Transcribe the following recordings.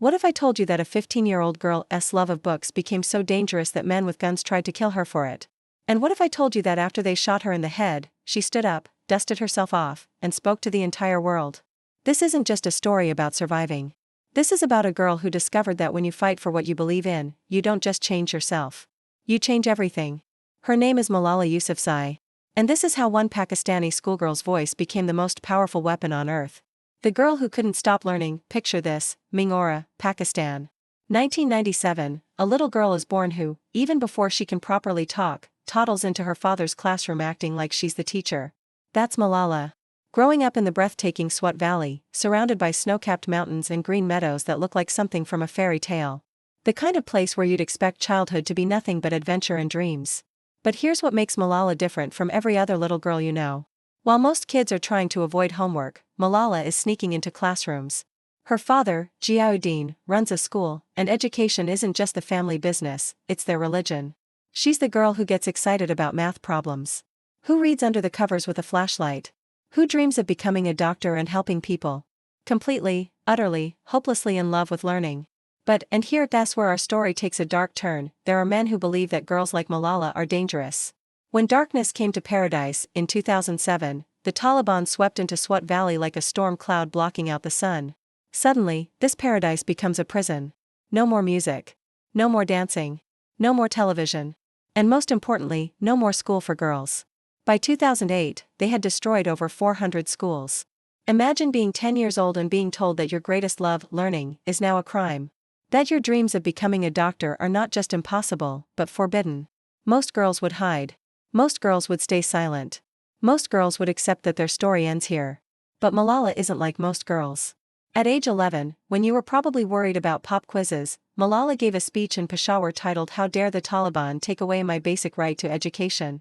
What if I told you that a 15-year-old girl's love of books became so dangerous that men with guns tried to kill her for it? And what if I told you that after they shot her in the head, she stood up, dusted herself off, and spoke to the entire world? This isn't just a story about surviving. This is about a girl who discovered that when you fight for what you believe in, you don't just change yourself. You change everything. Her name is Malala Yousafzai. And this is how one Pakistani schoolgirl's voice became the most powerful weapon on earth. The girl who couldn't stop learning. Picture this: Mingora, Pakistan. 1997, a little girl is born who, even before she can properly talk, toddles into her father's classroom acting like she's the teacher. That's Malala. Growing up in the breathtaking Swat Valley, surrounded by snow-capped mountains and green meadows that look like something from a fairy tale. The kind of place where you'd expect childhood to be nothing but adventure and dreams. But here's what makes Malala different from every other little girl you know. While most kids are trying to avoid homework, Malala is sneaking into classrooms. Her father, Ziauddin, runs a school, and education isn't just the family business, it's their religion. She's the girl who gets excited about math problems. Who reads under the covers with a flashlight? Who dreams of becoming a doctor and helping people? Completely, utterly, hopelessly in love with learning. But, and that's where our story takes a dark turn, there are men who believe that girls like Malala are dangerous. When darkness came to paradise, in 2007, the Taliban swept into Swat Valley like a storm cloud blocking out the sun. Suddenly, this paradise becomes a prison. No more music. No more dancing. No more television. And most importantly, no more school for girls. By 2008, they had destroyed over 400 schools. Imagine being 10 years old and being told that your greatest love, learning, is now a crime. That your dreams of becoming a doctor are not just impossible, but forbidden. Most girls would hide. Most girls would stay silent. Most girls would accept that their story ends here. But Malala isn't like most girls. At age 11, when you were probably worried about pop quizzes, Malala gave a speech in Peshawar titled "How Dare the Taliban Take Away My Basic Right to Education."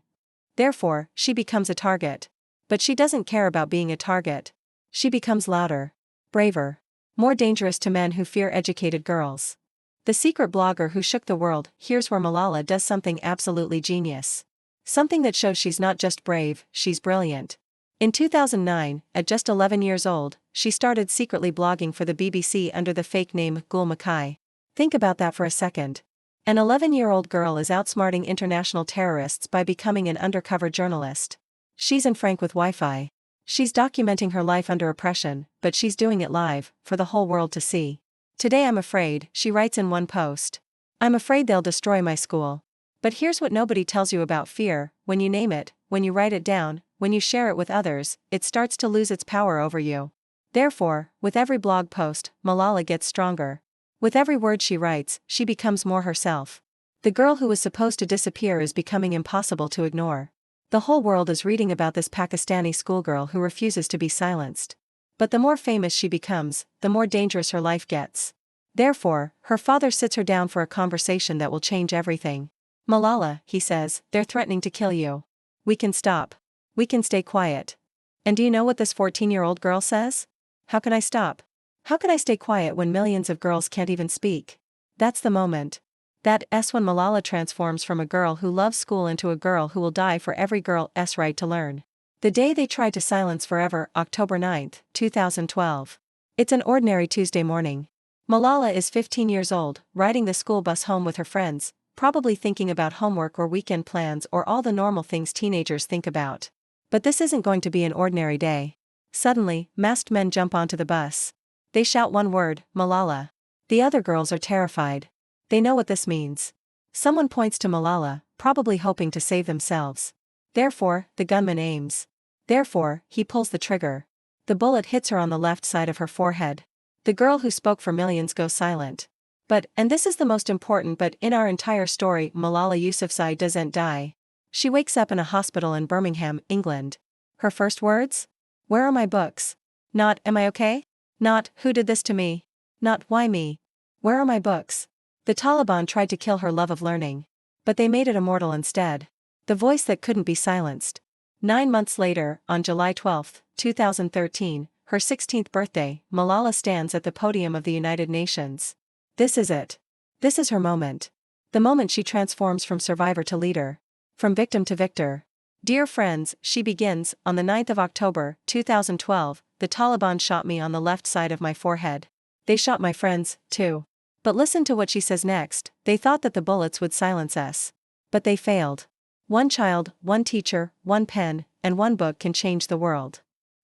Therefore, she becomes a target. But she doesn't care about being a target. She becomes louder, braver, more dangerous to men who fear educated girls. The secret blogger who shook the world. Here's where Malala does something absolutely genius. Something that shows she's not just brave, she's brilliant. In 2009, at just 11 years old, she started secretly blogging for the BBC under the fake name Gul Mackay. Think about that for a second. An 11-year-old girl is outsmarting international terrorists by becoming an undercover journalist. She's in frank with Wi-Fi. She's documenting her life under oppression, but she's doing it live, for the whole world to see. Today I'm afraid, she writes in one post. I'm afraid they'll destroy my school. But here's what nobody tells you about fear: when you name it, when you write it down, when you share it with others, it starts to lose its power over you. Therefore, with every blog post, Malala gets stronger. With every word she writes, she becomes more herself. The girl who was supposed to disappear is becoming impossible to ignore. The whole world is reading about this Pakistani schoolgirl who refuses to be silenced. But the more famous she becomes, the more dangerous her life gets. Therefore, her father sits her down for a conversation that will change everything. Malala, he says, they're threatening to kill you. We can stop. We can stay quiet. And do you know what this 14-year-old girl says? How can I stop? How can I stay quiet when millions of girls can't even speak? That's the moment. That's when Malala transforms from a girl who loves school into a girl who will die for every girl's right to learn. The day they tried to silence forever, October 9, 2012. It's an ordinary Tuesday morning. Malala is 15 years old, riding the school bus home with her friends, probably thinking about homework or weekend plans or all the normal things teenagers think about. But this isn't going to be an ordinary day. Suddenly, masked men jump onto the bus. They shout one word, Malala. The other girls are terrified. They know what this means. Someone points to Malala, probably hoping to save themselves. Therefore, the gunman aims. Therefore, he pulls the trigger. The bullet hits her on the left side of her forehead. The girl who spoke for millions goes silent. But, and this is the most important but in our entire story, Malala Yousafzai doesn't die. She wakes up in a hospital in Birmingham, England. Her first words? Where are my books? Not, am I okay? Not, who did this to me? Not, why me? Where are my books? The Taliban tried to kill her love of learning. But they made it immortal instead. The voice that couldn't be silenced. 9 months later, on July 12, 2013, her 16th birthday, Malala stands at the podium of the United Nations. This is it. This is her moment. The moment she transforms from survivor to leader. From victim to victor. Dear friends, she begins, on the 9th of October, 2012, the Taliban shot me on the left side of my forehead. they shot my friends, too. But listen to what she says next. They thought that the bullets would silence us. But they failed. One child, one teacher, one pen, and one book can change the world.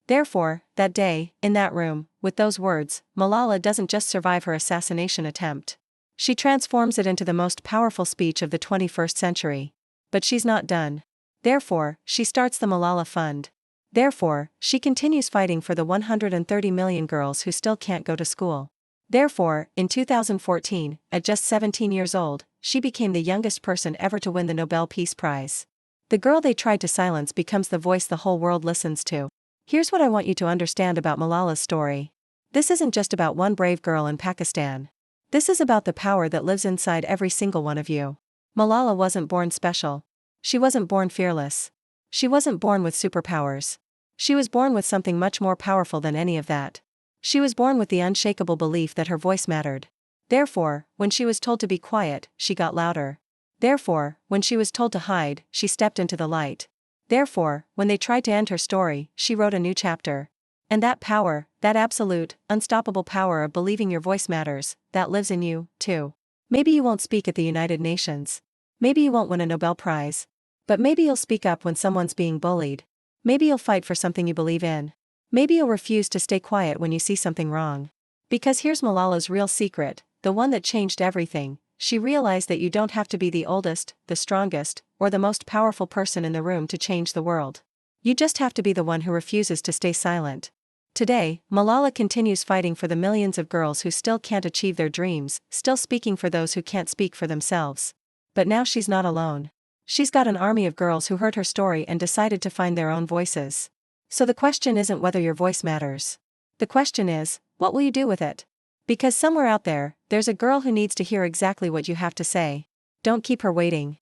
Therefore, that day, in that room, with those words, Malala doesn't just survive her assassination attempt. She transforms it into the most powerful speech of the 21st century. But she's not done. Therefore, she starts the Malala Fund. Therefore, she continues fighting for the 130 million girls who still can't go to school. Therefore, in 2014, at just 17 years old, she became the youngest person ever to win the Nobel Peace Prize. The girl they tried to silence becomes the voice the whole world listens to. Here's what I want you to understand about Malala's story. This isn't just about one brave girl in Pakistan. This is about the power that lives inside every single one of you. Malala wasn't born special. She wasn't born fearless. She wasn't born with superpowers. She was born with something much more powerful than any of that. She was born with the unshakable belief that her voice mattered. Therefore, when she was told to be quiet, she got louder. Therefore, when she was told to hide, she stepped into the light. Therefore, when they tried to end her story, she wrote a new chapter. And that power, that absolute, unstoppable power of believing your voice matters, that lives in you, too. Maybe you won't speak at the United Nations. Maybe you won't win a Nobel Prize. But maybe you'll speak up when someone's being bullied. Maybe you'll fight for something you believe in. Maybe you'll refuse to stay quiet when you see something wrong. Because here's Malala's real secret, the one that changed everything. She realized that you don't have to be the oldest, the strongest, or the most powerful person in the room to change the world. You just have to be the one who refuses to stay silent. Today, Malala continues fighting for the millions of girls who still can't achieve their dreams, still speaking for those who can't speak for themselves. But now she's not alone. She's got an army of girls who heard her story and decided to find their own voices. So the question isn't whether your voice matters. The question is, what will you do with it? Because somewhere out there, there's a girl who needs to hear exactly what you have to say. Don't keep her waiting.